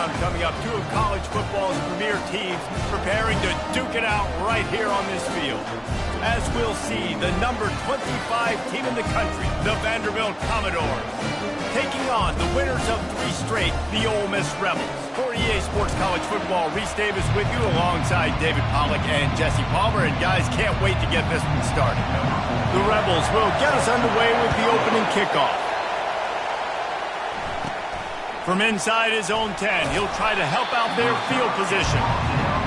showdown coming up. Two of college football's premier teams preparing to duke it out right here on this field. As we'll see, the number 25 team in the country, the Vanderbilt Commodores, taking on the winners of 3 straight, the Ole Miss Rebels. For EA Sports College Football, Reese Davis with you alongside David Pollack and Jesse Palmer. And guys, can't wait to get this one started. The Rebels will get us underway with the opening kickoff. From inside his own 10, he'll try to help out their field position.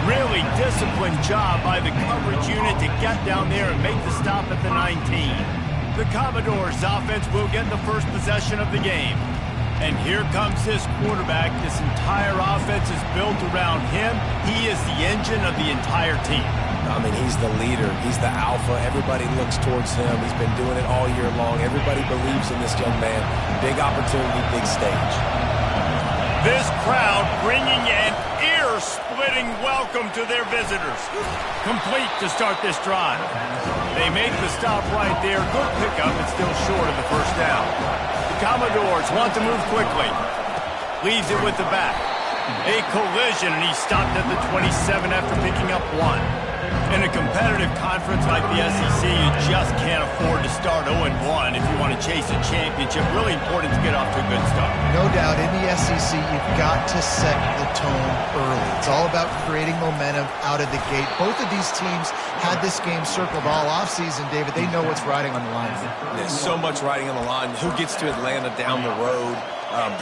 Really disciplined job by the coverage unit to get down there and make the stop at the 19. The Commodores offense will get the first possession of the game. And here comes this quarterback. This entire offense is built around him. He is the engine of the entire team. I mean, he's the leader. He's the alpha. Everybody looks towards him. He's been doing it all year long. Everybody believes in this young man. Big opportunity, big stage. This crowd bringing an ear-splitting welcome to their visitors. Complete to start this drive. They make the stop right there. Good pickup, but still short of the first down. The Commodores want to move quickly. Leaves it with the back. A collision, and he stopped at the 27 after picking up 1. In a competitive conference like the SEC, you just can't afford to start 0-1 if you want to chase a championship. Really important to get off to a good start. No doubt, in the SEC, you've got to set the tone early. It's all about creating momentum out of the gate. Both of these teams had this game circled all offseason, David. They know what's riding on the line. There's so much riding on the line. Who gets to Atlanta down the road?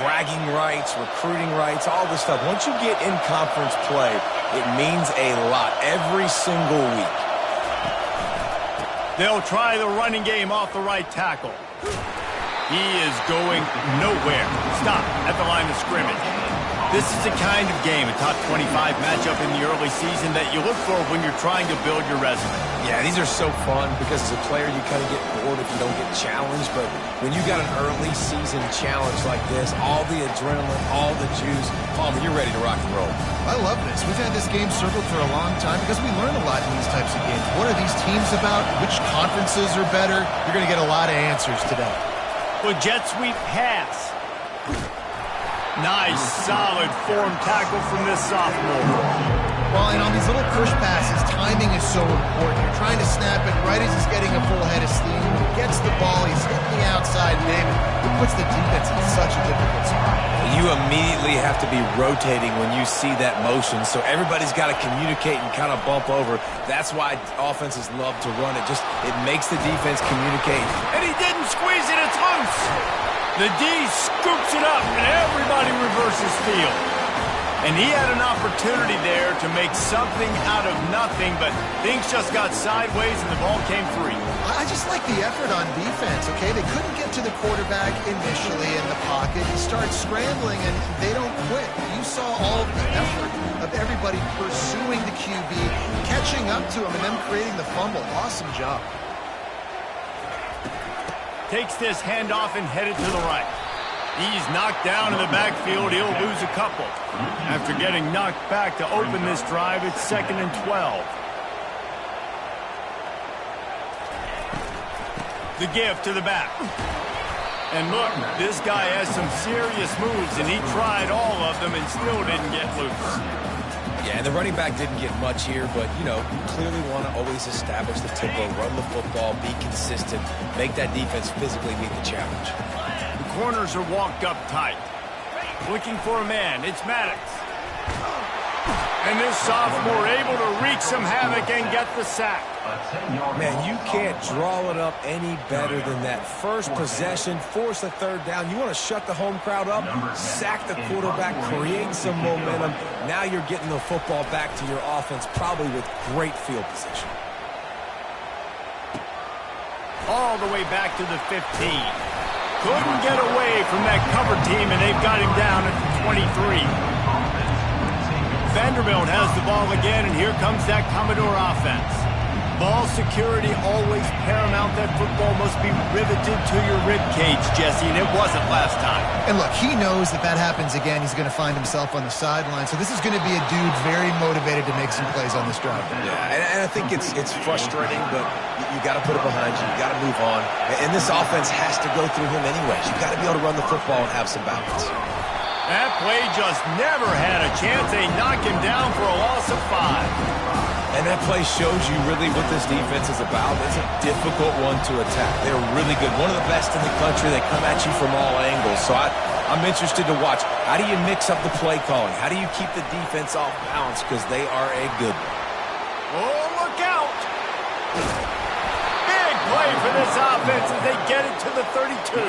Bragging rights, recruiting rights, all this stuff. Once you get in conference play, it means a lot every single week. They'll try the running game off the right tackle. He is going nowhere. Stop at the line of scrimmage. This is the kind of game, a top 25 matchup in the early season, that you look for when you're trying to build your resume. Yeah, these are so fun because as a player you kind of get bored if you don't get challenged, but when you got an early season challenge like this, all the adrenaline, all the juice, Palmer, you're ready to rock and roll. I love this. We've had this game circled for a long time because we learn a lot in these types of games. What are these teams about? Which conferences are better? You're going to get a lot of answers today. Well, jet sweep pass. Nice, solid form tackle from this sophomore. Well, and on these little push passes, timing is so important. You're trying to snap it right as he's getting a full head of steam. When he gets the ball, he's hitting the outside, David. It puts the defense in such a difficult spot. You immediately have to be rotating when you see that motion, so everybody's got to communicate and kind of bump over. That's why offenses love to run it. It makes the defense communicate. And he didn't squeeze it, it's loose. The D scoops it up, and everybody reverses field. And he had an opportunity there to make something out of nothing, but things just got sideways and the ball came free. I just like the effort on defense, okay? They couldn't get to the quarterback initially in the pocket. He starts scrambling, and they don't quit. You saw all of the effort of everybody pursuing the QB, catching up to him, and then creating the fumble. Awesome job. Takes this handoff and headed to the right. He's knocked down in the backfield. He'll lose a couple. After getting knocked back to open this drive, it's 2nd and 12. The give to the back. And look, this guy has some serious moves, and he tried all of them and still didn't get loose. Yeah, and the running back didn't get much here, but, you know, you clearly want to always establish the tempo, run the football, be consistent, make that defense physically meet the challenge. The corners are walked up tight. Looking for a man. It's Maddox. And this sophomore able to wreak some havoc and get the sack. Man, you can't draw it up any better than that. First possession, force a third down. You want to shut the home crowd up, sack the quarterback, create some momentum. Now you're getting the football back to your offense, probably with great field position. All the way back to the 15. Couldn't get away from that cover team, and they've got him down at the 23. Vanderbilt has the ball again, and here comes that Commodore offense. Ball security always paramount. That football must be riveted to your rib cage, Jesse, and it wasn't last time. And look, he knows that happens again. He's going to find himself on the sideline. So this is going to be a dude very motivated to make some plays on this drive. Yeah, and I think it's frustrating, but you got to put it behind you. You got to move on. And this offense has to go through him anyways. You got to be able to run the football and have some balance. That play just never had a chance. They knock him down for a loss of 5. And that play shows you really what this defense is about. It's a difficult one to attack. They're really good. One of the best in the country. They come at you from all angles. So I'm interested to watch. How do you mix up the play calling? How do you keep the defense off balance? Because they are a good one. Oh, look out! Big play for this offense as they get it to the 32.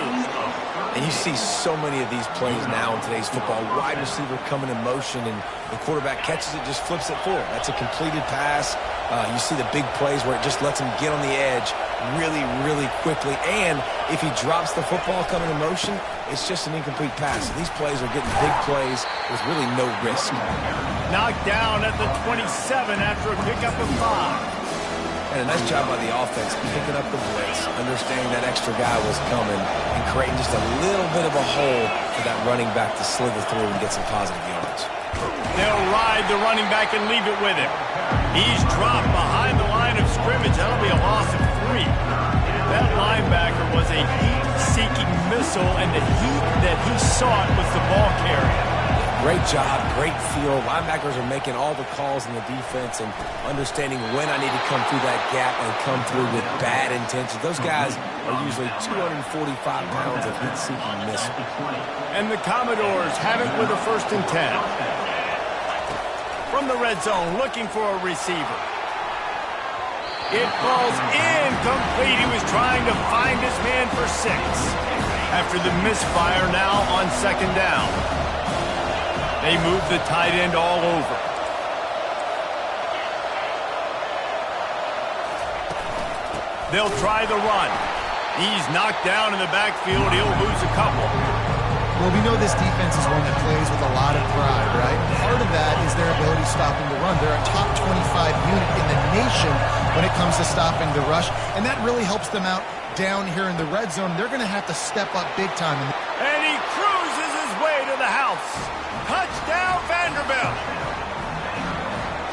And you see so many of these plays now in today's football. Wide receiver coming in motion, and the quarterback catches it, just flips it forward. That's a completed pass. You see the big plays where it just lets him get on the edge really, really quickly. And if he drops the football coming in motion, it's just an incomplete pass. So these plays are getting big plays with really no risk. Knocked down at the 27 after a pickup of 5. And a nice job by the offense picking up the blitz, understanding that extra guy was coming, and creating just a little bit of a hole for that running back to slither through and get some positive yards. They'll ride the running back and leave it with him. He's dropped behind the line of scrimmage. That'll be a loss of 3. That linebacker was a heat-seeking missile, and the heat that he sought was the ball carrier. Great job, great feel. Linebackers are making all the calls in the defense and understanding when I need to come through that gap and come through with bad intentions. Those guys are usually 245 pounds of heat-seeking missile. And the Commodores have it with a 1st and 10. From the red zone, looking for a receiver. It falls incomplete. He was trying to find his man for 6. After the misfire now on 2nd down. They move the tight end all over. They'll try the run. He's knocked down in the backfield. He'll lose a couple. Well, we know this defense is one that plays with a lot of pride, right? Part of that is their ability stopping the run. They're a top 25 unit in the nation when it comes to stopping the rush, and that really helps them out down here in the red zone. They're going to have to step up big time. And he cruises his way to the house. Touchdown, Vanderbilt!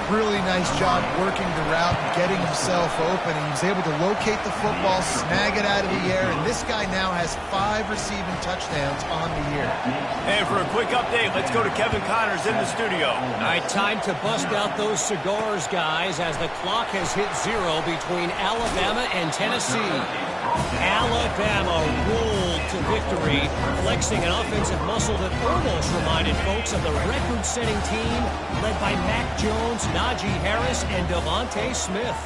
Really nice job working the route, getting himself open, and he was able to locate the football, snag it out of the air, and this guy now has 5 receiving touchdowns on the year. And for a quick update, let's go to Kevin Connors in the studio. All right, time to bust out those cigars, guys, as the clock has hit 0 between Alabama and Tennessee. Alabama rolled to victory, flexing an offensive muscle that almost reminded folks of the record-setting team led by Mac Jones, Najee Harris, and Devontae Smith.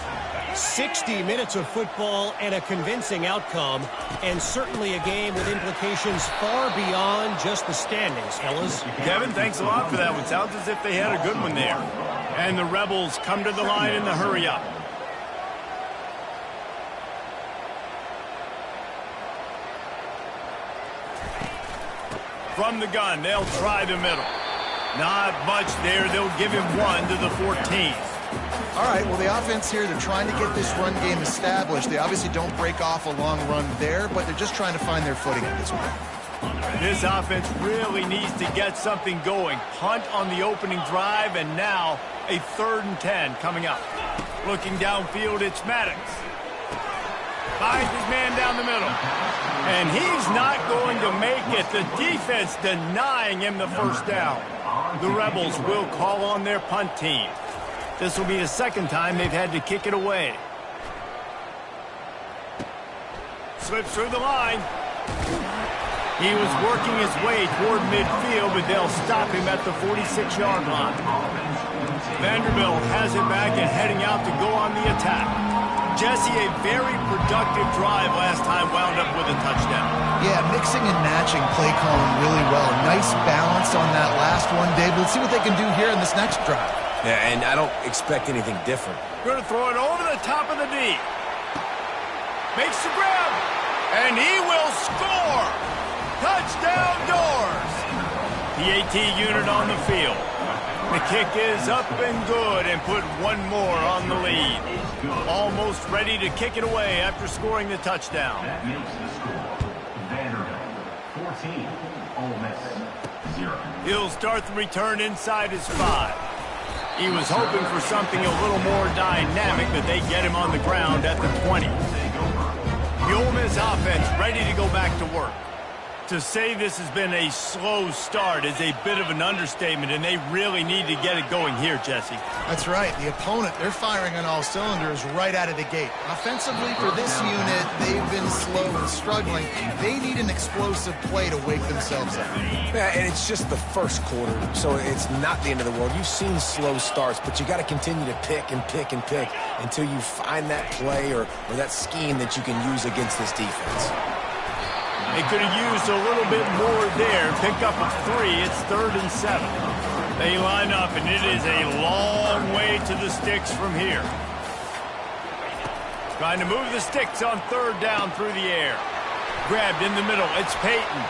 60 minutes of football and a convincing outcome, and certainly a game with implications far beyond just the standings, fellas. Kevin, thanks a lot for that one. Sounds as if they had a good one there. And the Rebels come to the line in the hurry-up. From the gun, they'll try the middle. Not much there. They'll give him 1 to the 14. All right, well, the offense here, they're trying to get this run game established. They obviously don't break off a long run there, but they're just trying to find their footing at this point. This offense really needs to get something going. Punt on the opening drive, and now a 3rd and 10 coming up. Looking downfield, it's Maddox. Finds his man down the middle. And he's not going to make it. The defense denying him the 1st down. The Rebels will call on their punt team. This will be the 2nd time they've had to kick it away. Slips through the line. He was working his way toward midfield, but they'll stop him at the 46-yard line. Vanderbilt has it back and heading out to go on the attack. Jesse, a very productive drive last time, wound up with a touchdown. Yeah, mixing and matching play calling really well. Nice balance on that last one, Dave. Let's see what they can do here in this next drive. Yeah, and I don't expect anything different. Going to throw it over the top of the D. Makes the grab, and he will score. Touchdown, Doors. PAT unit on the field. The kick is up and good and put 1 more on the lead. Almost ready to kick it away after scoring the touchdown. That makes the score Vanderbilt 14, Ole Miss 0. He'll start the return inside his 5. He was hoping for something a little more dynamic, but they get him on the ground at the 20. The Ole Miss offense ready to go back to work. To say this has been a slow start is a bit of an understatement, and they really need to get it going here, Jesse. That's right. The opponent, they're firing on all cylinders right out of the gate. Offensively, for this unit, they've been slow and struggling. They need an explosive play to wake themselves up. Yeah, and it's just the first quarter, so it's not the end of the world. You've seen slow starts, but you got to continue to pick and pick and pick until you find that play or that scheme that you can use against this defense. They could have used a little bit more there. Pick up a 3. It's 3rd and 7. They line up, and it is a long way to the sticks from here. Trying to move the sticks on 3rd down through the air. Grabbed in the middle. It's Peyton.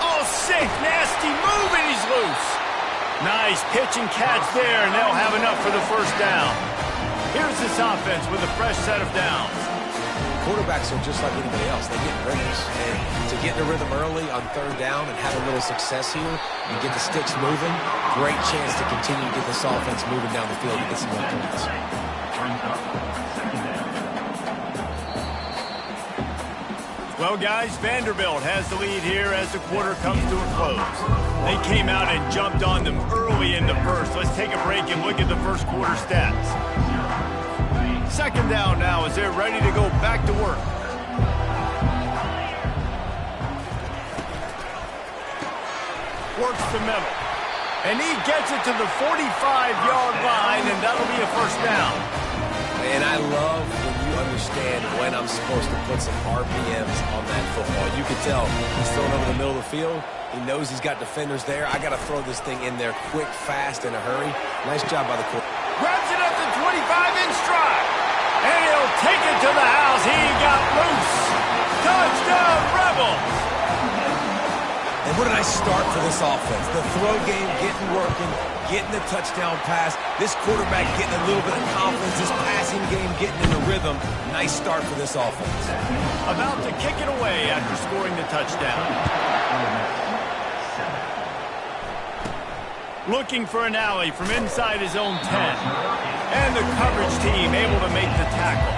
Oh, sick, nasty move, and he's loose. Nice pitch and catch there, and they'll have enough for the first down. Here's this offense with a fresh set of downs. Quarterbacks are just like anybody else. They get rhythms. And to get in a rhythm early on 3rd down and have a little success here and get the sticks moving, great chance to continue to get this offense moving down the field and get some more points. Well, guys, Vanderbilt has the lead here as the quarter comes to a close. They came out and jumped on them early in the first. Let's take a break and look at the first quarter stats. 2nd down now as they're ready to go back to work. Works the middle. And he gets it to the 45-yard line, and that'll be a first down. And I love when you understand when I'm supposed to put some RPMs on that football. You can tell he's throwing over the middle of the field. He knows he's got defenders there. I got to throw this thing in there quick, fast, in a hurry. Nice job by the quarterback. Grabs it at the 25 in stride. And he'll take it to the house. He got loose. Touchdown, Rebels. And what a nice start for this offense. The throw game getting working, getting the touchdown pass. This quarterback getting a little bit of confidence. This passing game getting in a rhythm. Nice start for this offense. About to kick it away after scoring the touchdown. Looking for an alley from inside his own 10. And the coverage team able to make the tackle.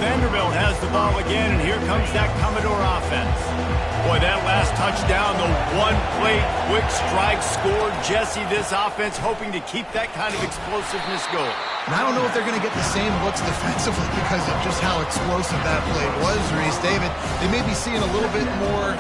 Vanderbilt has the ball again, and here comes that Commodore offense. Boy, that last touchdown, the one-play quick strike scored. Jesse, this offense hoping to keep that kind of explosiveness going. And I don't know if they're going to get the same looks defensively because of just how explosive that play was, Reese. David, they may be seeing a little bit more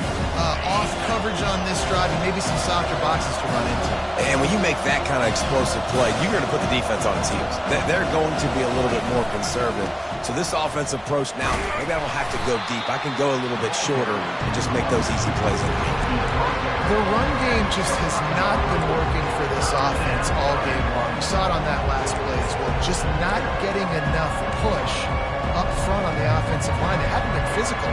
off coverage on this drive and maybe some softer boxes to run into. And when you make that kind of explosive play, you're going to put the defense on its heels. They're going to be a little bit more conservative. So this offensive approach now, maybe I don't have to go deep. I can go a little bit shorter and just make those easy plays. The run game just has not been working for this offense all game long. We saw it on that last play as well. Just not getting enough push up front on the offensive line. They haven't been physical.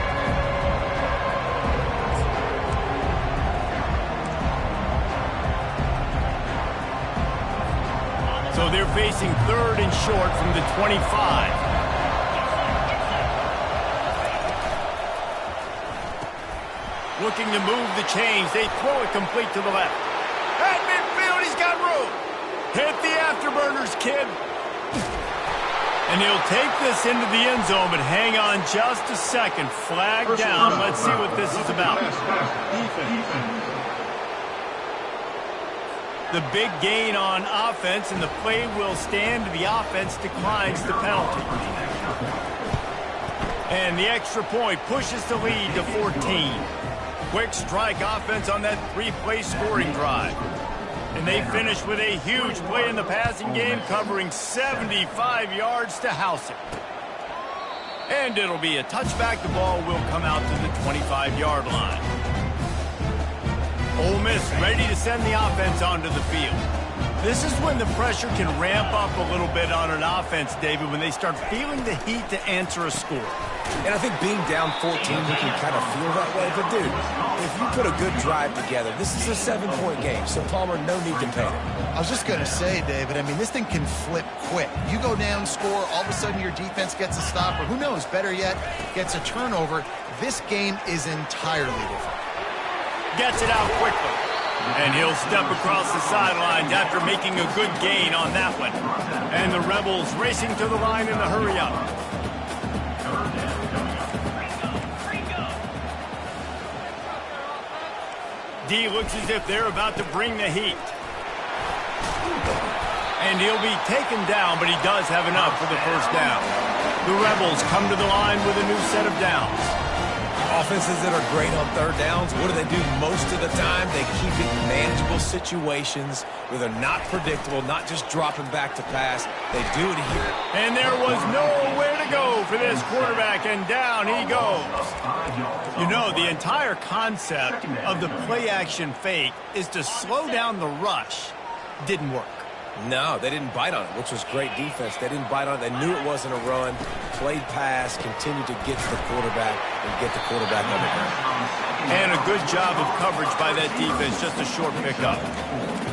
So they're facing 3rd and short from the 25. Looking to move the chains. They throw it complete to the left. At midfield, he's got room. Hit the afterburners, kid. And he'll take this into the end zone, but hang on just a second. Flag down. Let's see what this is about. The big gain on offense, and the play will stand. The offense declines the penalty. And the extra point pushes the lead to 14. Quick strike offense on that 3-play scoring drive. And they finish with a huge play in the passing game, covering 75 yards to house it. And it'll be a touchback. The ball will come out to the 25-yard line. Ole Miss ready to send the offense onto the field. This is when the pressure can ramp up a little bit on an offense, David, when they start feeling the heat to answer a score. And I think being down 14, you can kind of feel that way. But, dude, if you put a good drive together, this is a 7-point game. So, Palmer, no need to panic. I was just going to say, David, I mean, this thing can flip quick. You go down, score, all of a sudden your defense gets a stop, or who knows, better yet, gets a turnover. This game is entirely different. Gets it out quickly. And he'll step across the sidelines after making a good gain on that one. And the Rebels racing to the line in the hurry-up. D looks as if they're about to bring the heat. And he'll be taken down, but he does have enough for the first down. The Rebels come to the line with a new set of downs. Offenses that are great on third downs, what do? Most of the time, they keep it in manageable situations where they're not predictable, not just dropping back to pass. They do it here. And there was nowhere to go for this quarterback, and down he goes. You know, the entire concept of the play-action fake is to slow down the rush. Didn't work. No, they didn't bite on it, which was great defense. They didn't bite on it. They knew it wasn't a run, played pass, continued to get to the quarterback and get the quarterback on the ground. And a good job of coverage by that defense, just a short pickup.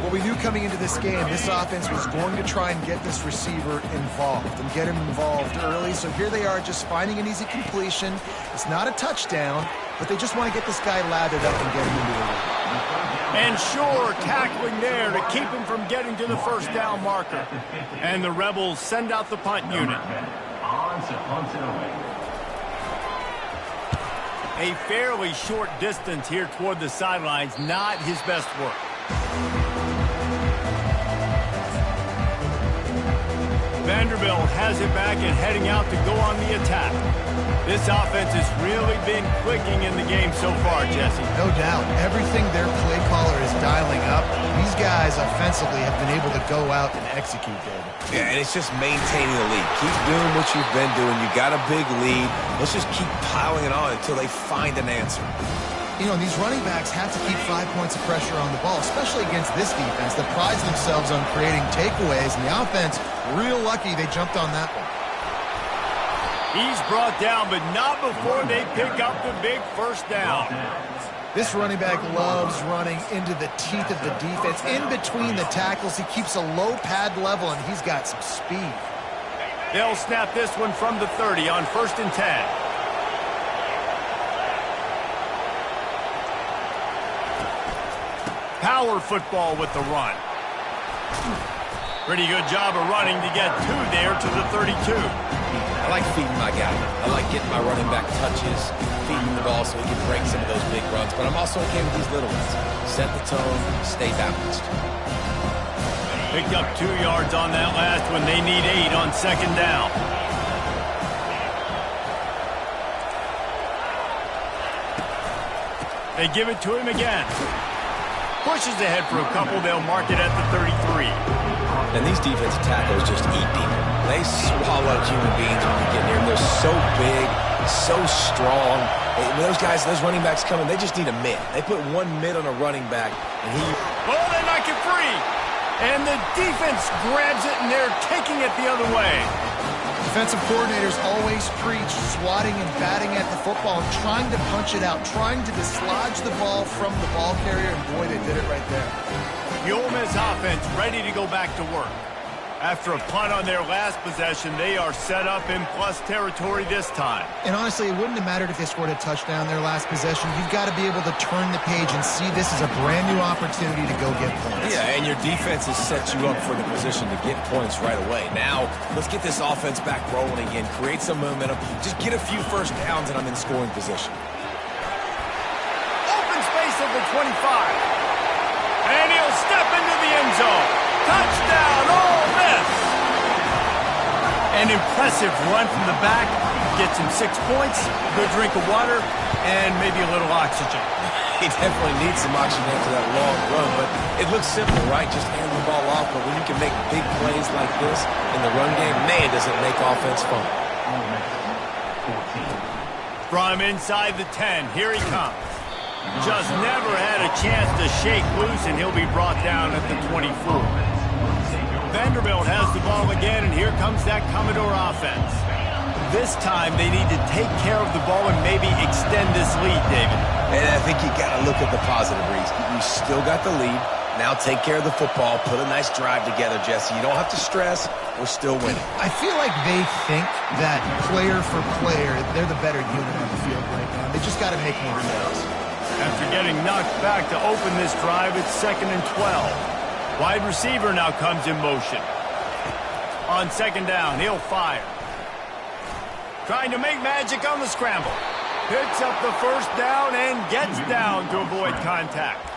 Well, we knew coming into this game, this offense was going to try and get this receiver involved and get him involved early. So here they are just finding an easy completion. It's not a touchdown, but they just want to get this guy lathered up and get him into the run. And sure, tackling there to keep him from getting to the first down marker. And the Rebels send out the punt unit. A fairly short distance here toward the sidelines, not his best work. Vanderbilt has it back and heading out to go on the attack. This offense has really been clicking in the game so far, Jesse. No doubt. Everything their play caller is dialing up, these guys offensively have been able to go out and execute, David. Yeah, and it's just maintaining the lead. Keep doing what you've been doing. You got a big lead. Let's just keep piling it on until they find an answer. You know, these running backs have to keep 5 points of pressure on the ball, especially against this defense that prides themselves on creating takeaways. And the offense, real lucky they jumped on that one. He's brought down, but not before they pick up the big first down. This running back loves running into the teeth of the defense. In between the tackles, he keeps a low pad level, and he's got some speed. They'll snap this one from the 30 on 1st and 10. Power football with the run. Pretty good job of running to get 2 there to the 32. I like feeding my guy. I like getting my running back touches, feeding the ball so he can break some of those big runs. But I'm also okay with these little ones. Set the tone, stay balanced. Picked up 2 yards on that last one. They need 8 on 2nd down. They give it to him again. Pushes ahead for a couple. They'll mark it at the 33. And these defensive tackles just eat people. They swallow human beings when you get near them. They're so big, so strong. When those guys, those running backs come in, they just need a mid. They put 1 mid on a running back, and he... Oh, they knock it free. And the defense grabs it, and they're taking it the other way. Defensive coordinators always preach swatting and batting at the football and trying to punch it out, trying to dislodge the ball from the ball carrier, and boy, they did it right there. The Ole Miss offense ready to go back to work. After a punt on their last possession, they are set up in plus territory this time. And honestly, it wouldn't have mattered if they scored a touchdown their last possession. You've got to be able to turn the page and see this as a brand new opportunity to go get points. Yeah, and your defense has set you up for the position to get points right away. Now, let's get this offense back rolling again, create some momentum, just get a few first downs, and I'm in scoring position. Open space at the 25. And he'll step into the end zone. Touchdown, Ole Miss! An impressive run from the back. Gets him 6 points, good drink of water, and maybe a little oxygen. He definitely needs some oxygen after that long run, but it looks simple, right? Just hand the ball off, but when you can make big plays like this in the run game, man, does it make offense fun. From inside the 10, here he comes. Just never had a chance to shake loose, and he'll be brought down at the 24. Vanderbilt has the ball again, and here comes that Commodore offense. This time, they need to take care of the ball and maybe extend this lead, David. And I think you got to look at the positive, Reese. You still got the lead. Now take care of the football. Put a nice drive together, Jesse. You don't have to stress. We're still winning. I feel like they think that player for player, they're the better unit on the field right now. They just got to make more plays. After getting knocked back to open this drive, it's 2nd and 12. Wide receiver now comes in motion. On 2nd down, he'll fire. Trying to make magic on the scramble. Picks up the first down and gets down to avoid contact.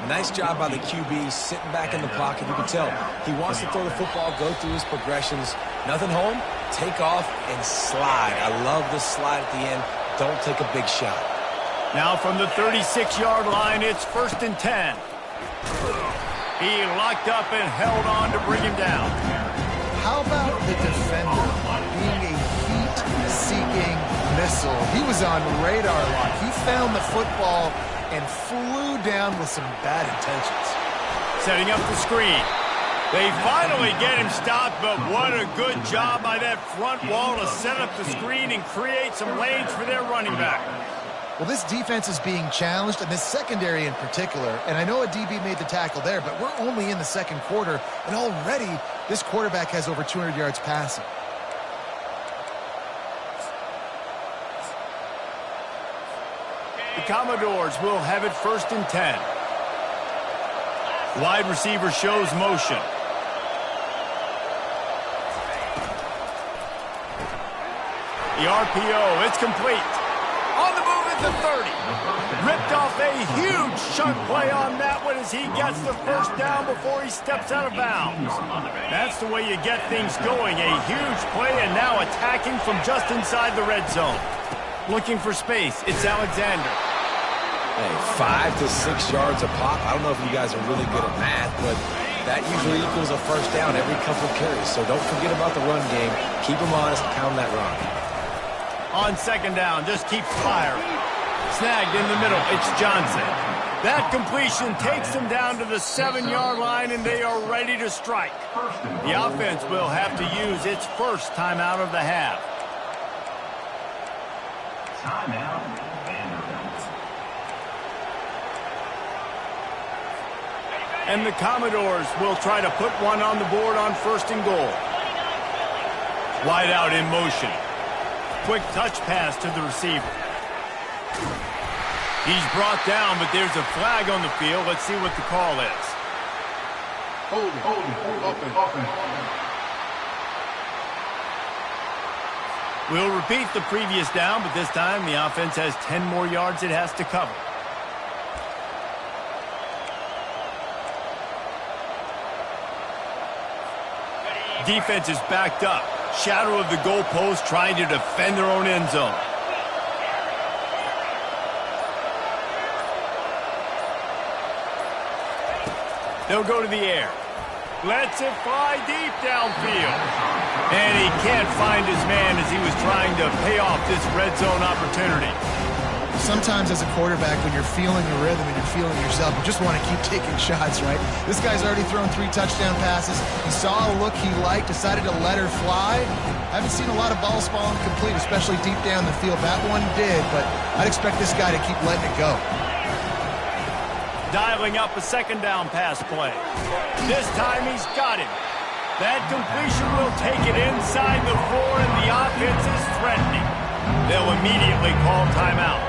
Nice job by the QB, sitting back in the pocket. You can tell he wants to throw the football, go through his progressions. Nothing home, take off, and slide. I love the slide at the end. Don't take a big shot. Now from the 36-yard line, it's 1st and 10. He locked up and held on to bring him down. How about the defender being a heat-seeking missile? He was on radar lock. He found the football and flew down with some bad intentions. Setting up the screen. They finally get him stopped, but what a good job by that front wall to set up the screen and create some lanes for their running back. Well, this defense is being challenged, and this secondary in particular. And I know a DB made the tackle there, but we're only in the second quarter, and already this quarterback has over 200 yards passing. The Commodores will have it 1st and 10. Wide receiver shows motion. The RPO, it's complete. On the move at the 30. Ripped off a huge chunk play on that one as he gets the first down before he steps out of bounds. That's the way you get things going. A huge play and now attacking from just inside the red zone. Looking for space. It's Alexander. Hey, 5 to 6 yards a pop. I don't know if you guys are really good at math, but that usually equals a first down every couple of carries. So don't forget about the run game. Keep them honest and pound that rock. On 2nd down, just keeps firing. Snagged in the middle, it's Johnson. That completion takes them down to the 7-yard line, and they are ready to strike. The offense will have to use its first timeout of the half. Timeout, Vanderbilt. And the Commodores will try to put one on the board on 1st and goal. Wide out in motion. Quick touch pass to the receiver. He's brought down, but there's a flag on the field. Let's see what the call is. We'll repeat the previous down, but this time the offense has 10 more yards it has to cover. Defense is backed up. Shadow of the goalpost trying to defend their own end zone. They'll go to the air. Lets it fly deep downfield. And he can't find his man as he was trying to pay off this red zone opportunity. Sometimes as a quarterback, when you're feeling the rhythm and you're feeling yourself, you just want to keep taking shots, right? This guy's already thrown 3 touchdown passes. He saw a look he liked, decided to let her fly. Haven't seen a lot of balls falling complete, especially deep down the field. That one did, but I'd expect this guy to keep letting it go. Dialing up a 2nd down pass play. This time he's got him. That completion will take it inside the 4, and the offense is threatening. They'll immediately call timeout.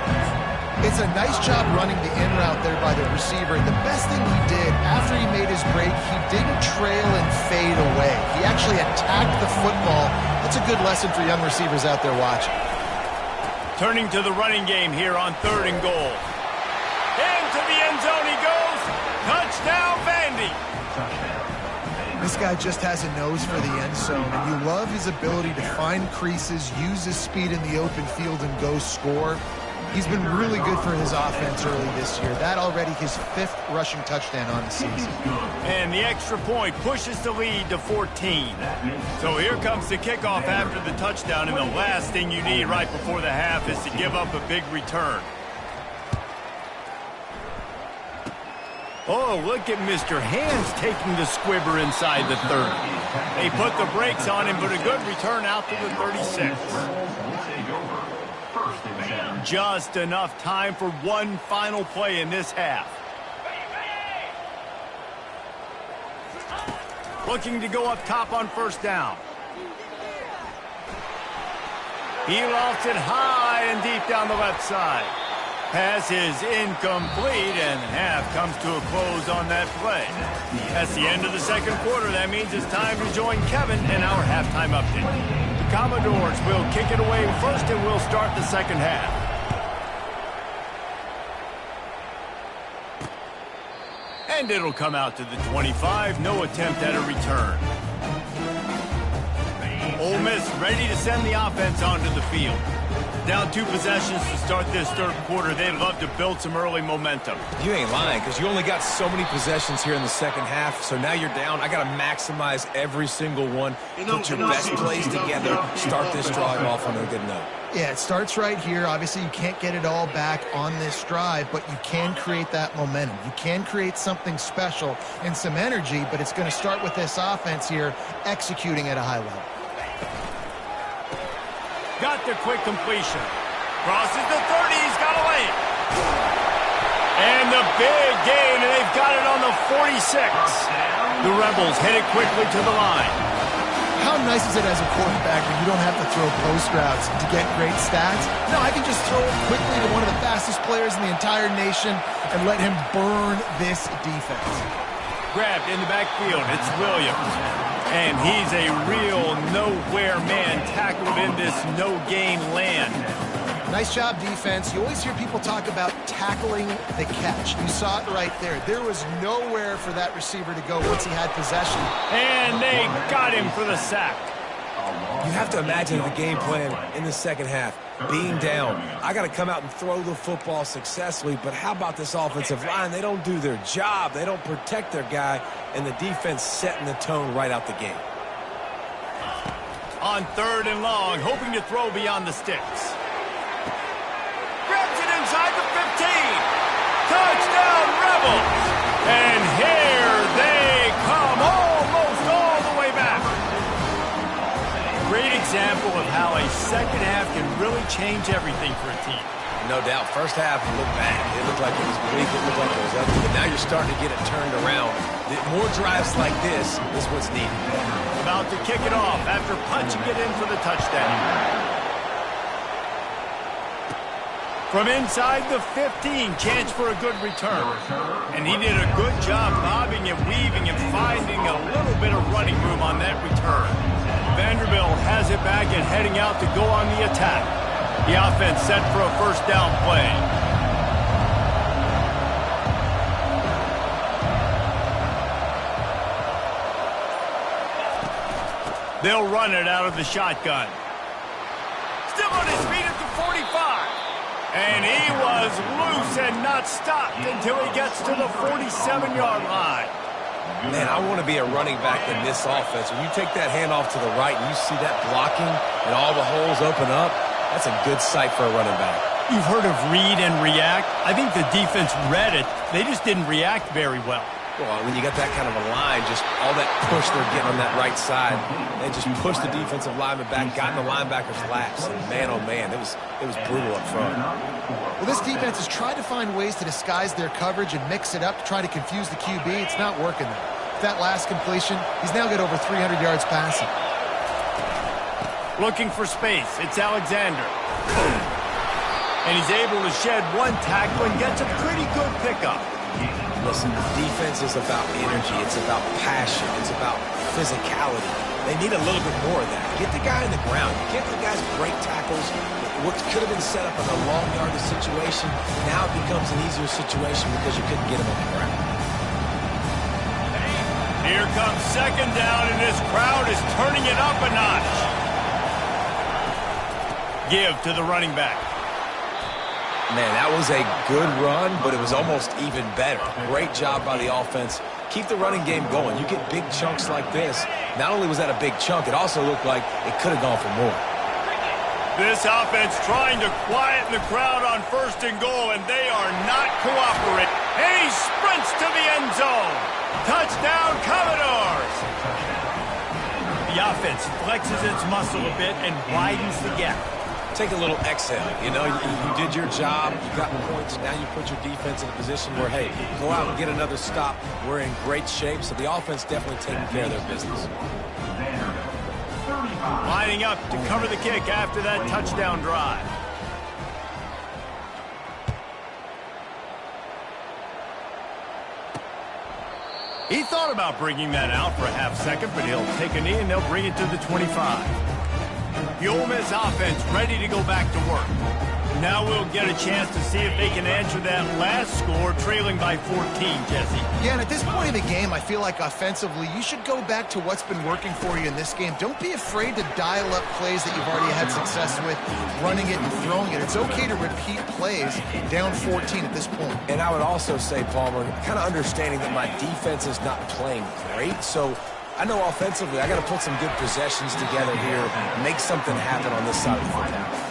It's a nice job running the in route there by the receiver. The best thing he did after he made his break, he didn't trail and fade away. He actually attacked the football. That's a good lesson for young receivers out there watching. Turning to the running game here on 3rd and goal. Into the end zone he goes. Touchdown, Vandy. This guy just has a nose for the end zone, and you love his ability to find creases, use his speed in the open field, and go score. He's been really good for his offense early this year. That already his 5th rushing touchdown on the season. And the extra point pushes the lead to 14. So here comes the kickoff after the touchdown, and the last thing you need right before the half is to give up a big return. Oh, look at Mr. Hands taking the squibber inside the 30. They put the brakes on him, but a good return out to the 36. Just enough time for one final play in this half. Looking to go up top on 1st down. He lofts it high and deep down the left side. Pass is incomplete, and half comes to a close on that play. That's the end of the 2nd quarter. That means it's time to join Kevin in our halftime update. The Commodores will kick it away first, and we'll start the 2nd half. And it'll come out to the 25. No attempt at a return. Ole Miss ready to send the offense onto the field. Down 2 possessions to start this third quarter. They'd love to build some early momentum. You ain't lying, because you only got so many possessions here in the second half, so now you're down. I got to maximize every single one. Put your best plays together. Start this drive off on a good note. Yeah, it starts right here. Obviously, you can't get it all back on this drive, but you can create that momentum. You can create something special and some energy, but it's going to start with this offense here executing at a high level. Got the quick completion. Crosses the 30. He's got to lay it. And the big gain, and they've got it on the 46. The Rebels head it quickly to the line. How nice is it as a quarterback when you don't have to throw post routes to get great stats? No, I can just throw it quickly to one of the fastest players in the entire nation and let him burn this defense. Grabbed in the backfield. It's Williams. And he's a real nowhere man, tackled in this no-gain land. Nice job, defense. You always hear people talk about tackling the catch. You saw it right there. There was nowhere for that receiver to go once he had possession. And they got him for the sack. You have to imagine the game plan in the second half. Being down, I got to come out and throw the football successfully, but how about this offensive line? They don't do their job. They don't protect their guy, and the defense setting the tone right out the gate. On 3rd and long, hoping to throw beyond the sticks. Grabs it inside the 15. Touchdown, Rebels. And here they come, almost all the way back. Great example of how a second half can really change everything for a team. No doubt. First half, it looked bad. It looked like it was weak. It looked like it was ugly. But now you're starting to get it turned around. More drives like this is what's needed. About to kick it off after punching it in for the touchdown. From inside the 15, chance for a good return. And he did a good job bobbing and weaving and finding a little bit of running room on that return. Vanderbilt has it back and heading out to go on the attack. The offense set for a first down play. They'll run it out of the shotgun. Still on his feet at the 45. And he was loose and not stopped until he gets to the 47-yard line. Man, I want to be a running back in this offense. When you take that handoff to the right and you see that blocking and all the holes open up, that's a good sight for a running back. You've heard of read and react. I think the defense read it. They just didn't react very well. Well, when you got that kind of a line, just all that push they're getting on that right side, they just pushed the defensive lineman back, got in the linebacker's laps. And man, oh man, it was brutal up front. Well, this defense has tried to find ways to disguise their coverage and mix it up to try to confuse the QB. It's not working though. With that last completion, he's now got over 300 yards passing. Looking for space. It's Alexander. And he's able to shed one tackle and gets a pretty good pickup. Listen, defense is about energy. It's about passion. It's about physicality. They need a little bit more of that. Get the guy in the ground. Get the guys break tackles. What could have been set up in a long yardage situation, now it becomes an easier situation because you couldn't get him on the ground. Here comes second down, and this crowd is turning it up a notch. Give to the running back. Man, that was a good run, but it was almost even better. Great job by the offense. Keep the running game going. You get big chunks like this. Not only was that a big chunk, it also looked like it could have gone for more. This offense trying to quieten the crowd on 1st and goal, and they are not cooperating. And he sprints to the end zone. Touchdown, Commodores! The offense flexes its muscle a bit and widens the gap. Take a little exhale. You know, you did your job. You got points. Now you put your defense in a position where, hey, go out and get another stop. We're in great shape, so the offense definitely taking care of their business. Lining up to cover the kick after that touchdown drive. He thought about bringing that out for a half second, but he'll take a knee and they'll bring it to the 25. The Ole Miss offense ready to go back to work. Now we'll get a chance to see if they can answer that last score, trailing by 14, Jesse. Yeah, and at this point of the game, I feel like offensively, you should go back to what's been working for you in this game. Don't be afraid to dial up plays that you've already had success with, running it and throwing it. It's okay to repeat plays down 14 at this point. And I would also say, Palmer, kind of understanding that my defense is not playing great, so I know offensively I got to put some good possessions together here, make something happen on this side of the football.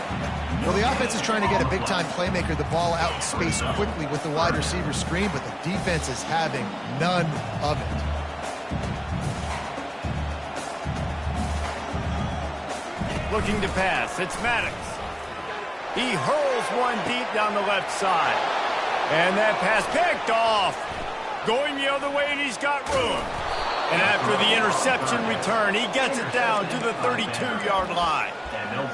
Well, the offense is trying to get a big-time playmaker the ball out in space quickly with the wide receiver screen, but the defense is having none of it. Looking to pass, it's Maddox. He hurls one deep down the left side. And that pass picked off. Going the other way, and he's got room. And after the interception return, he gets it down to the 32-yard line.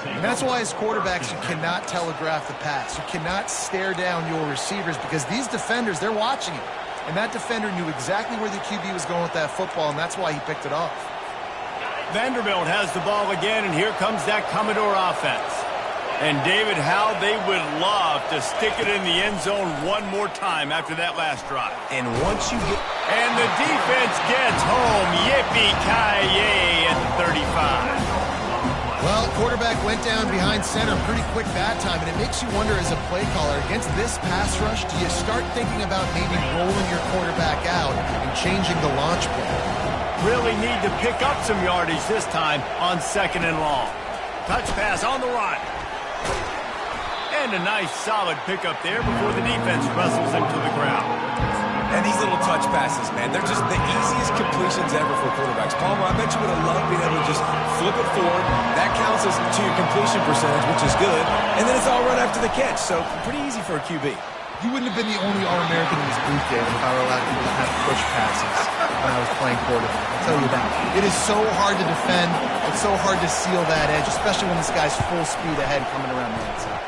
And that's why as quarterbacks, you cannot telegraph the pass. You cannot stare down your receivers because these defenders, they're watching it. And that defender knew exactly where the QB was going with that football, and that's why he picked it off. Vanderbilt has the ball again, and here comes that Commodore offense. And David, how they would love to stick it in the end zone one more time after that last drive. And once you get... And the defense gets home. Yippee-ki-yay at the 35. Well, quarterback went down behind center pretty quick that time, and it makes you wonder as a play caller, against this pass rush, do you start thinking about maybe rolling your quarterback out and changing the launch play? Really need to pick up some yardage this time on 2nd and long. Touch pass on the run. And a nice solid pickup there before the defense wrestles him to the ground. And these little touch passes, man, they're just the easiest completions ever for quarterbacks. Palmer, I bet you would have loved being able to just flip it forward. That counts as to your completion percentage, which is good. And then it's all run after the catch, so pretty easy for a QB. You wouldn't have been the only All-American in this booth, David, if I were allowed to have push passes when I was playing quarterback. I'll tell you that. It is so hard to defend. It's so hard to seal that edge, especially when this guy's full speed ahead coming around the outside.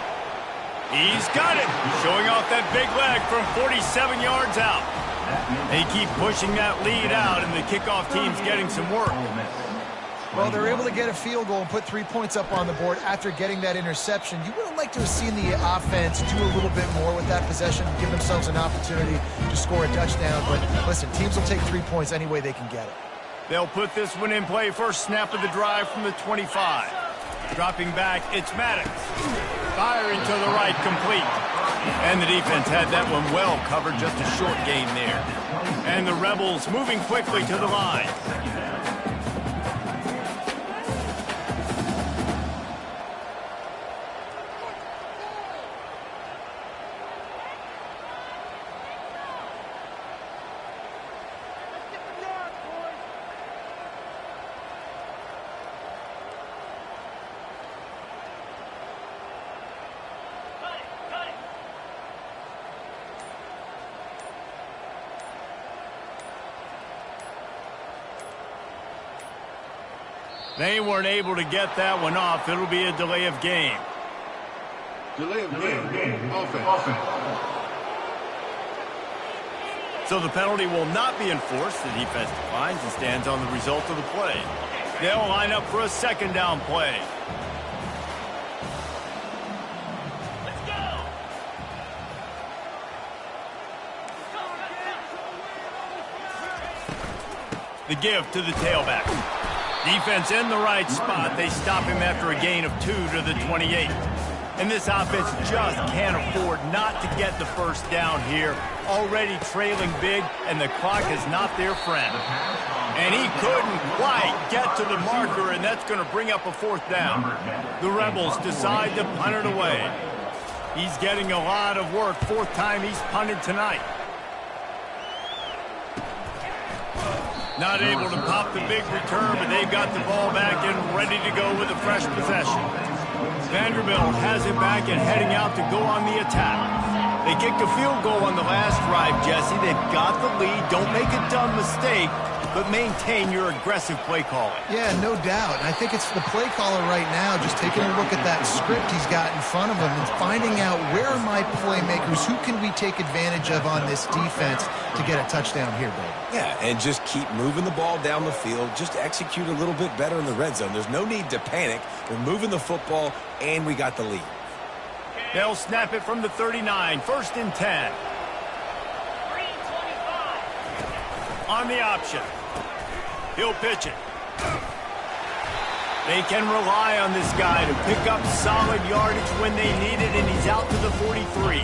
He's got it, showing off that big leg from 47 yards out. They keep pushing that lead out, and the kickoff team's getting some work. Well, they're able to get a field goal and put 3 points up on the board after getting that interception. You would have liked to have seen the offense do a little bit more with that possession, give themselves an opportunity to score a touchdown. But listen, teams will take 3 points any way they can get it. They'll put this one in play. First snap of the drive from the 25. Dropping back, it's Maddox. Firing to the right, complete. And the defense had that one well covered, just a short gain there. And the Rebels moving quickly to the line. They weren't able to get that one off. It'll be a delay of game. Delay of game. Offense. So the penalty will not be enforced. The defense declines and stands on the result of the play. They'll line up for a 2nd down play. Let's go! The give to the tailback. Defense in the right spot. They stop him after a gain of 2 to the 28. And this offense just can't afford not to get the first down here. Already trailing big, and the clock is not their friend. And he couldn't quite get to the marker, and that's going to bring up a 4th down. The Rebels decide to punt it away. He's getting a lot of work. 4th time he's punted tonight. Not able to pop the big return, but they've got the ball back and ready to go with a fresh possession. Vanderbilt has it back and heading out to go on the attack. They kicked a field goal on the last drive, Jesse. They've got the lead. Don't make a dumb mistake, but maintain your aggressive play calling. Yeah, no doubt. And I think it's the play caller right now just taking a look at that script he's got in front of him and finding out where are my playmakers, who can we take advantage of on this defense to get a touchdown here, baby. Yeah, and just keep moving the ball down the field. Just execute a little bit better in the red zone. There's no need to panic. We're moving the football, and we got the lead. They'll snap it from the 39, 1st and 10. On the option. He'll pitch it. They can rely on this guy to pick up solid yardage when they need it, and he's out to the 43.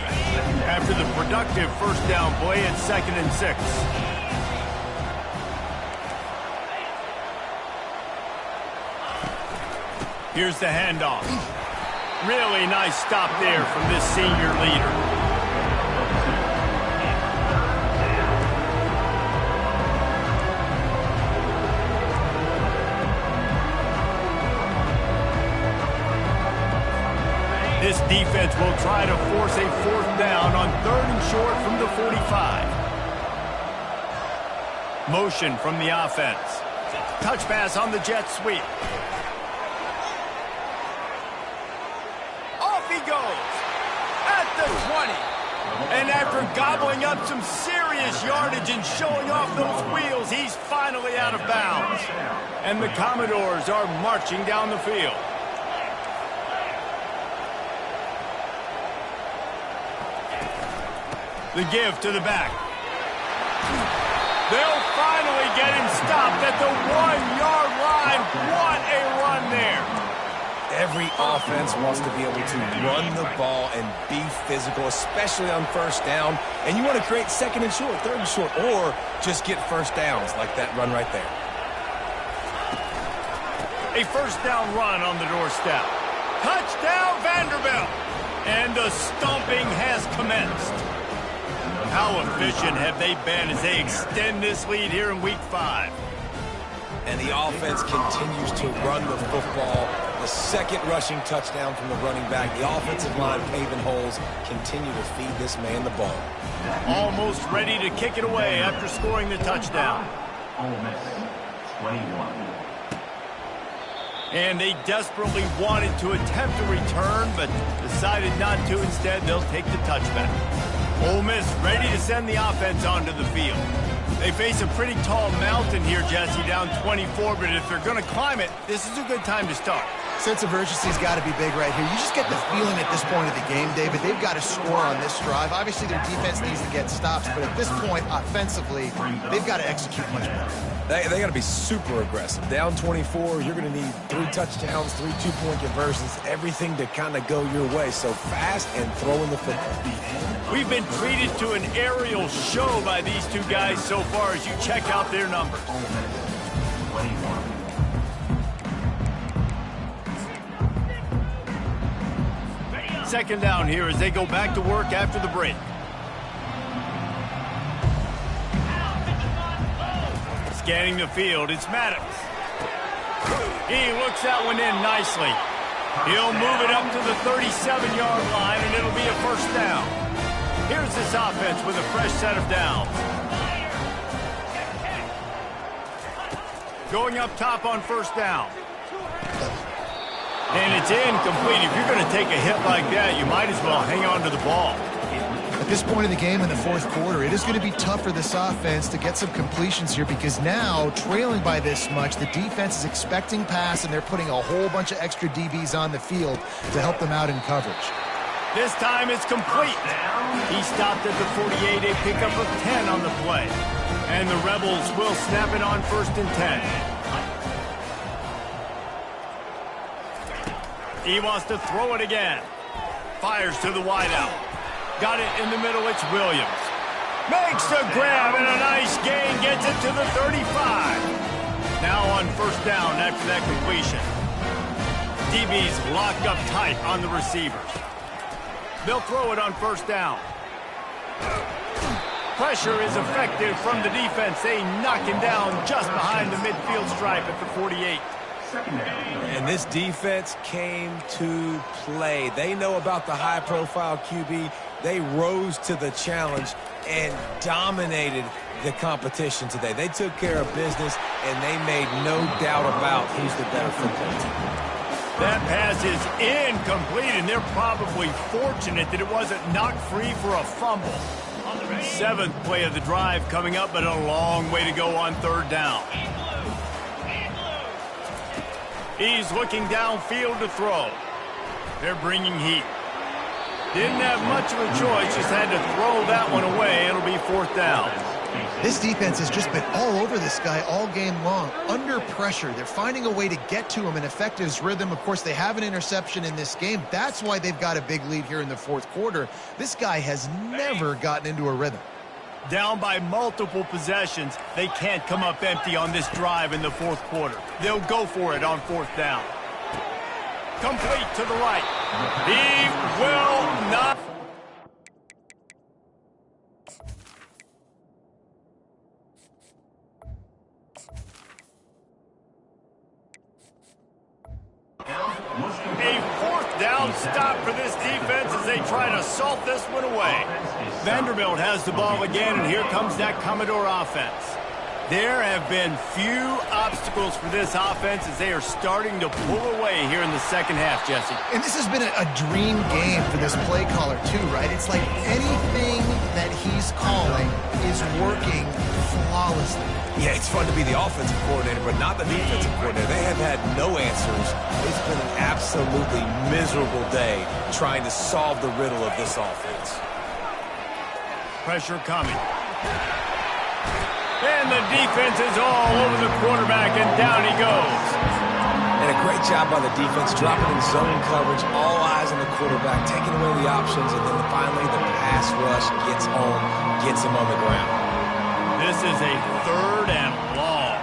After the productive first down play at 2nd and 6. Here's the handoff. Really nice stop there from this senior leader. This defense will try to force a 4th down on 3rd and short from the 45. Motion from the offense. Touch pass on the jet sweep. Off he goes at the 20. And after gobbling up some serious yardage and showing off those wheels, he's finally out of bounds. And the Commodores are marching down the field. The give to the back. They'll finally get him stopped at the 1-yard line. What a run there. Every offense wants to be able to run the ball and be physical, especially on 1st down. And you want to create 2nd and short, 3rd and short, or just get 1st downs like that run right there. A 1st down run on the doorstep. Touchdown, Vanderbilt. And the stomping has commenced. How efficient have they been as they extend this lead here in Week 5? And the offense continues to run the football. The 2nd rushing touchdown from the running back. The offensive line paving holes. Continue to feed this man the ball. Almost ready to kick it away after scoring the touchdown. Ole Miss, 21. And they desperately wanted to attempt a return, but decided not to. Instead, they'll take the touchback. Ole Miss ready to send the offense onto the field. They face a pretty tall mountain here, Jesse, down 24, but if they're going to climb it, this is a good time to start. Sense of urgency's got to be big right here. You just get the feeling at this point of the game, David, they've got to score on this drive. Obviously, their defense needs to get stops, but at this point, offensively, they've got to execute much better. They got to be super aggressive. Down 24, you're going to need 3 touchdowns, 3 two-point conversions, everything to kind of go your way. So fast and throwing the football. We've been treated to an aerial show by these two guys so far as you check out their numbers. 21. Second down here as they go back to work after the break. Scanning the field, it's Maddox. He looks that one in nicely. He'll move it up to the 37-yard line, and it'll be a 1st down. Here's this offense with a fresh set of downs. Going up top on 1st down. And it's incomplete. If you're going to take a hit like that, you might as well hang on to the ball. At this point in the game in the 4th quarter, it is going to be tough for this offense to get some completions here because now, trailing by this much, the defense is expecting pass, and they're putting a whole bunch of extra DBs on the field to help them out in coverage. This time it's complete. He stopped at the 48, a pickup of 10 on the play. And the Rebels will snap it on 1st and 10. He wants to throw it again. Fires to the wideout. Got it in the middle, it's Williams. Makes the grab and a nice gain, gets it to the 35. Now on 1st down after that completion. DB's locked up tight on the receivers. They'll throw it on 1st down. Pressure is effective from the defense. They knock him down just behind the midfield stripe at the 48. And this defense came to play. They know about the high-profile QB. They rose to the challenge and dominated the competition today. They took care of business, and they made no doubt about who's the better football team. That pass is incomplete, and they're probably fortunate that it wasn't knocked free for a fumble. 7th play of the drive coming up, but a long way to go on 3rd down. He's looking downfield to throw. They're bringing heat. Didn't have much of a choice, just had to throw that one away. It'll be 4th down. This defense has just been all over this guy all game long. Under pressure, they're finding a way to get to him and affect his rhythm. Of course, they have an interception in this game. That's why they've got a big lead here in the 4th quarter. This guy has never gotten into a rhythm. Down by multiple possessions, they can't come up empty on this drive in the 4th quarter. They'll go for it on 4th down. Complete to the right. He will not. A 4th down stop for this defense as they try to salt this one away. Vanderbilt has the ball again, and here comes that Commodore offense. There have been few obstacles for this offense as they are starting to pull away here in the 2nd half, Jesse. And this has been a dream game for this play caller, too, right? It's like anything that he's calling is working flawlessly. Yeah, it's fun to be the offensive coordinator, but not the defensive coordinator. They have had no answers. It's been an absolutely miserable day trying to solve the riddle of this offense. Pressure coming. And the defense is all over the quarterback, and down he goes. And a great job by the defense, dropping in zone coverage, all eyes on the quarterback, taking away the options, and then finally the pass rush gets home, gets him on the ground. This is a 3rd and long.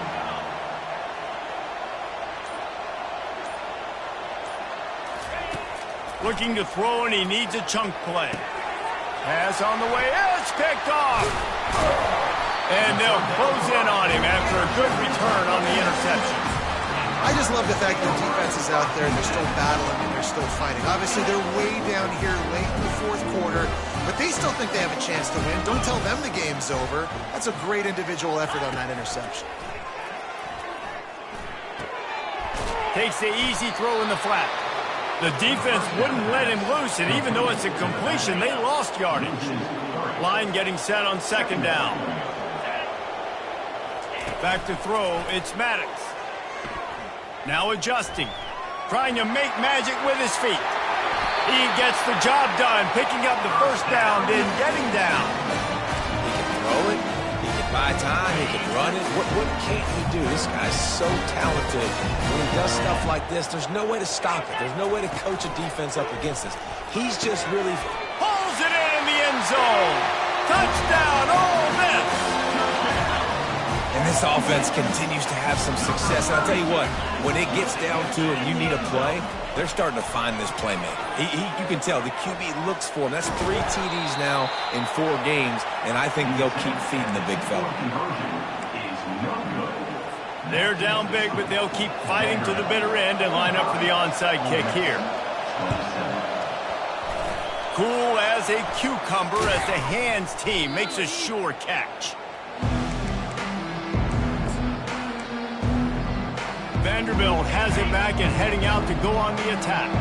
Looking to throw, and he needs a chunk play. Pass on the way. It's picked off. And they'll close in on him after a good return on the interception. I just love the fact that the defense is out there. They're still battling and they're still fighting. Obviously, they're way down here late in the 4th quarter, but they still think they have a chance to win. Don't tell them the game's over. That's a great individual effort on that interception. Takes the easy throw in the flat. The defense wouldn't let him loose, and even though it's a completion, they lost yardage. Line getting set on 2nd down. Back to throw, it's Maddox. Now adjusting, trying to make magic with his feet. He gets the job done, picking up the 1st down, then getting down. He can throw it, he can buy time, he can run it. What can't he do? This guy's so talented. When he does stuff like this, there's no way to stop it. There's no way to coach a defense up against this. He's just really... Pulls it in the end zone. Touchdown, Ole Miss. And this offense continues to have some success. And I'll tell you what, when it gets down to it and you need a play, they're starting to find this playmaker. You can tell the QB looks for him. That's 3 TDs now in 4 games, and I think they'll keep feeding the big fella. They're down big, but they'll keep fighting to the bitter end and line up for the onside kick here. Cool as a cucumber as the hands team makes a sure catch. Vanderbilt has it back and heading out to go on the attack.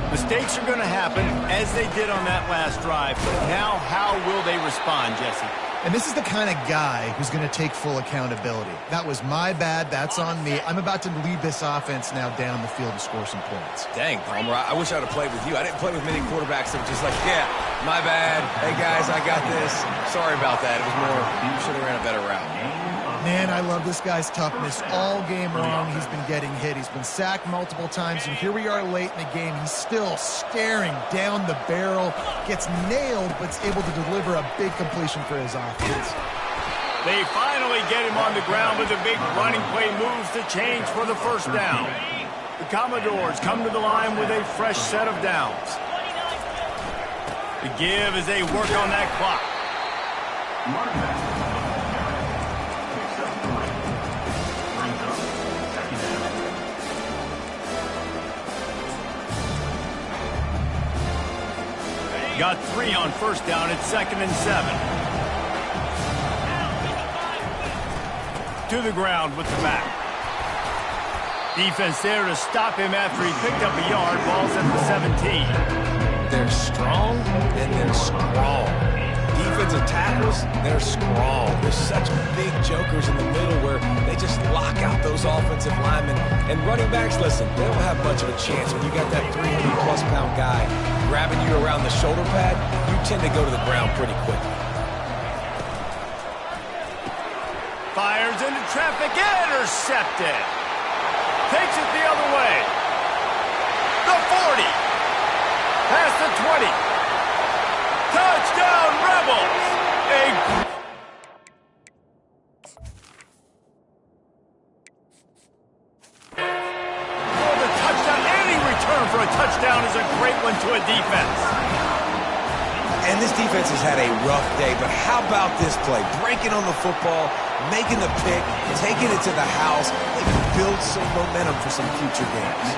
Mistakes are going to happen, as they did on that last drive. But now, how will they respond, Jesse? And this is the kind of guy who's going to take full accountability. That was my bad. That's on me. I'm about to lead this offense now down the field and score some points. Dang, Palmer, I wish I would have played with you. I didn't play with many quarterbacks that were just like, yeah, my bad. Hey, guys, I got this. Sorry about that. It was more, you should have ran a better route. Man, I love this guy's toughness all game long. He's been getting hit. He's been sacked multiple times, and here we are late in the game. He's still staring down the barrel, gets nailed, but is able to deliver a big completion for his offense. They finally get him on the ground with a big running play moves the change for the 1st down. The Commodores come to the line with a fresh set of downs. The give as they work on that clock. Got 3 on 1st down. It's 2nd and 7. To the ground with the back. Defense there to stop him after he picked up a yard. Ball's at the 17. They're strong and they're strong. Defensive tackles, they're strong. There's such big jokers in the middle where they just lock out those offensive linemen. And running backs, listen, they don't have much of a chance when you got that 300-plus-pound guy grabbing you around the shoulder pad. You tend to go to the ground pretty quickly. Fires into traffic, intercepted. Takes it the other way. The 40. Past the 20. Touchdown, Rebels. For the touchdown, any return for a touchdown is a great one to a defense. And this defense has had a rough day, but how about this play? Breaking on the football, making the pick, taking it to the house. They can build some momentum for some future games.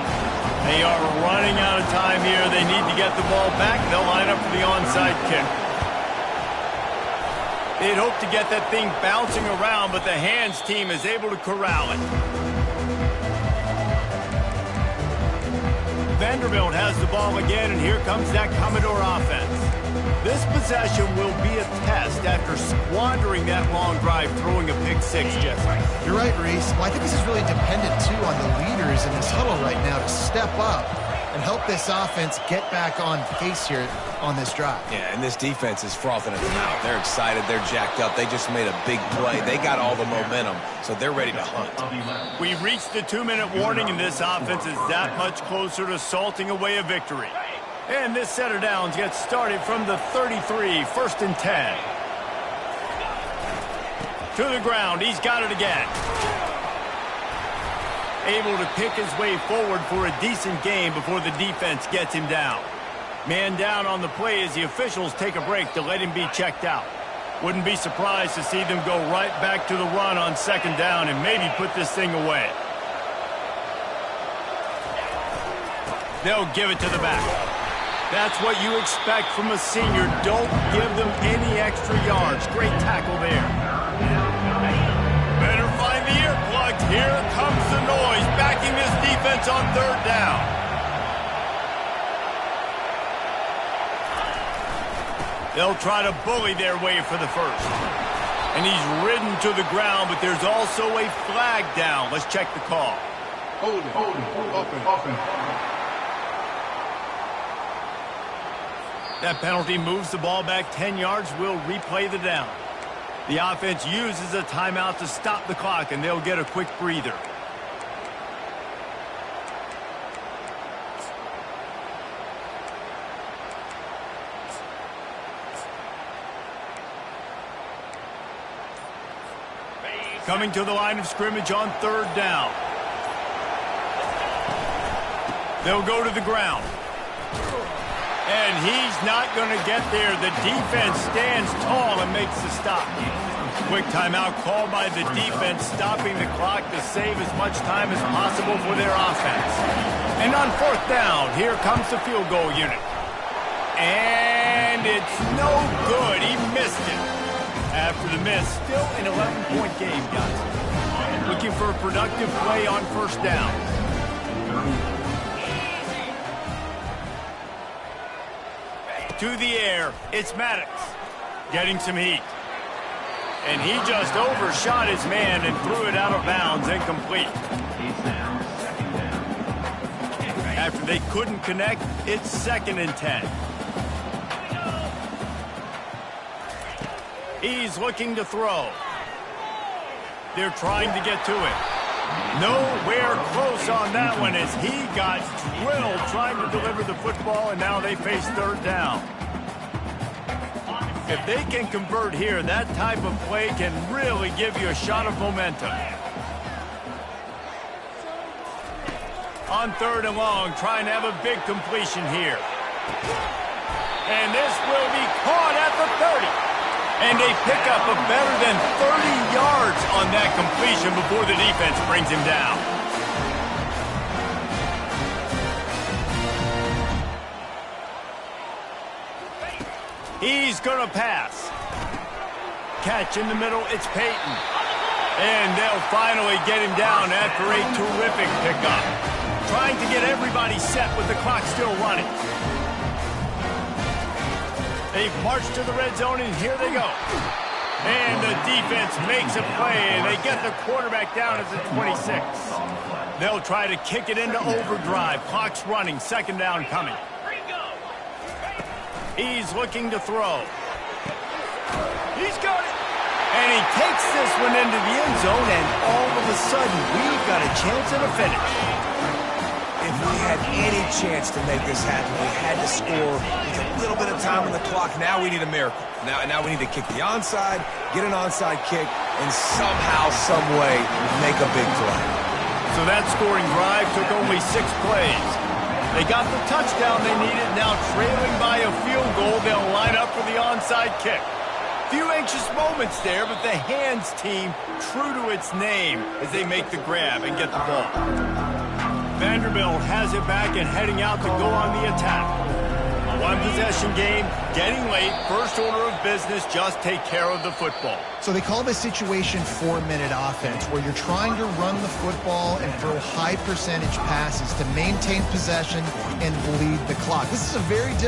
They are running out of time here. They need to get the ball back. They'll line up for the onside kick. They'd hope to get that thing bouncing around, but the hands team is able to corral it. Vanderbilt has the ball again, and here comes that Commodore offense. This possession will be a test after squandering that long drive, throwing a pick six, Jesse. You're right, Reese. Well, I think this is really dependent, too, on the leaders in this huddle right now to step up and help this offense get back on pace here on this drive. Yeah, and this defense is frothing at the mouth. They're excited. They're jacked up. They just made a big play. They got all the momentum, so they're ready to hunt. We reached the 2-minute warning, and this offense is that much closer to salting away a victory. And this set of downs gets started from the 33, 1st and 10. To the ground, he's got it again. Able to pick his way forward for a decent gain before the defense gets him down. Man down on the play as the officials take a break to let him be checked out. Wouldn't be surprised to see them go right back to the run on 2nd down and maybe put this thing away. They'll give it to the back. That's what you expect from a senior. Don't give them any extra yards. Great tackle there. Better find the earplugs. Here comes the noise, backing this defense on 3rd down. They'll try to bully their way for the first. And he's ridden to the ground, but there's also a flag down. Let's check the call. Hold it. Offense. That penalty moves the ball back 10 yards. We'll replay the down. The offense uses a timeout to stop the clock, and they'll get a quick breather. Coming to the line of scrimmage on 3rd down. They'll go to the ground. And he's not going to get there. The defense stands tall and makes the stop. Quick timeout called by the defense, stopping the clock to save as much time as possible for their offense. And on 4th down, here comes the field goal unit. And it's no good. He missed it. After the miss, still an 11-point game, guys. Looking for a productive play on 1st down. To the air, it's Maddox, getting some heat. And he just overshot his man and threw it out of bounds, incomplete. After they couldn't connect, it's 2nd and 10. He's looking to throw. They're trying to get to it. Nowhere close on that one as he got drilled trying to deliver the football, and now they face 3rd down. If they can convert here, that type of play can really give you a shot of momentum. On 3rd and long, trying to have a big completion here. And this will be caught at the 30. And they pick up a better than 30 yards on that completion before the defense brings him down. He's going to pass. Catch in the middle, it's Peyton. And they'll finally get him down after a terrific pickup. Trying to get everybody set with the clock still running. They've marched to the red zone, and here they go. And the defense makes a play, and they get the quarterback down at the 26. They'll try to kick it into overdrive. Clock's running. Second down coming. He's looking to throw. He's got it. And he takes this one into the end zone, and all of a sudden, we've got a chance at a finish. If we had any chance to make this happen, we had to score with a little bit of time on the clock. Now we need a miracle. Now we need to kick the onside, get an onside kick, and somehow, some way, make a big play. So that scoring drive took only 6 plays. They got the touchdown they needed. Now trailing by a field goal, they'll line up for the onside kick. Few anxious moments there, but the hands team true to its name as they make the grab and get the ball. Vanderbilt has it back and heading out to go on the attack. A one-possession game, getting late, first order of business, just take care of the football. So they call this situation 4-minute offense, where you're trying to run the football and throw high percentage passes to maintain possession and bleed the clock. This is a very difficult